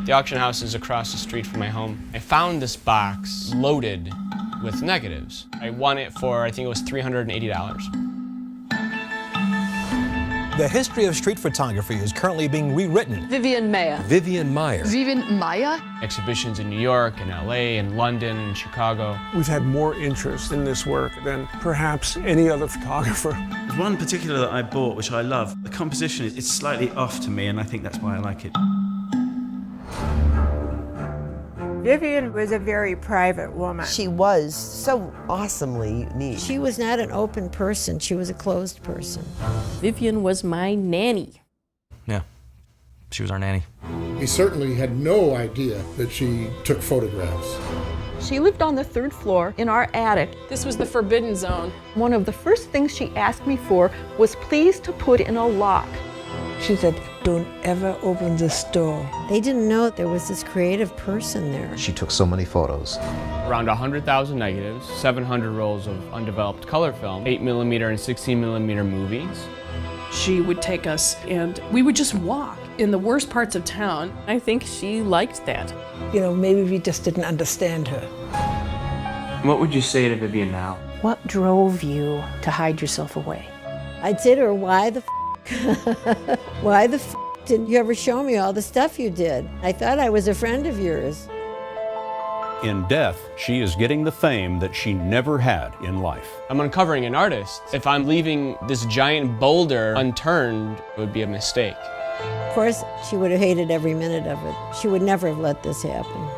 The auction house is across the street from my home. I found this box loaded with negatives. I won it for, I think it was $380. The history of street photography is currently being rewritten. Vivian Maier. Vivian Maier. Vivian Maier? Exhibitions in New York, and LA, and London, and Chicago. We've had more interest in this work than perhaps any other photographer. There's one particular that I bought, which I love. The composition is slightly off to me, and I think that's why I like it. Vivian was a very private woman. She was so awesomely unique. She was not an open person, she was a closed person. Vivian was my nanny. Yeah, she was our nanny. He certainly had no idea that she took photographs. She lived on the 3rd floor in our attic. This was the forbidden zone. One of the first things she asked me for was please to put in a lock. She said, don't ever open this door. They didn't know there was this creative person there. She took so many photos. Around 100,000 negatives, 700 rolls of undeveloped color film, 8mm and 16mm movies. She would take us and we would just walk in the worst parts of town. I think she liked that. You know, maybe we just didn't understand her. What would you say to Vivian now? What drove you to hide yourself away? I'd say to her, why the why the didn't you ever show me all the stuff you did? I thought I was a friend of yours. In death, she is getting the fame that she never had in life. I'm uncovering an artist. If I'm leaving this giant boulder unturned, it would be a mistake. Of course, she would have hated every minute of it. She would never have let this happen.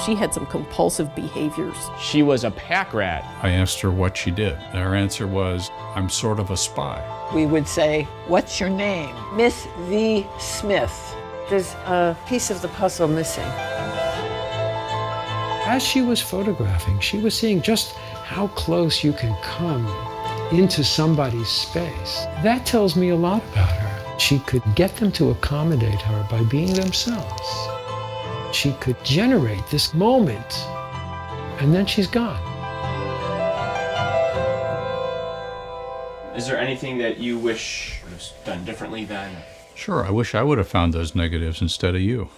She had some compulsive behaviors. She was a pack rat. I asked her what she did. Her answer was, I'm sort of a spy. We would say, what's your name? Miss V. Smith. There's a piece of the puzzle missing. As she was photographing, she was seeing just how close you can come into somebody's space. That tells me a lot about her. She could get them to accommodate her by being themselves. She could generate this moment, and then she's gone. Is there anything that you wish would have done differently then? Sure, I wish I would have found those negatives instead of you.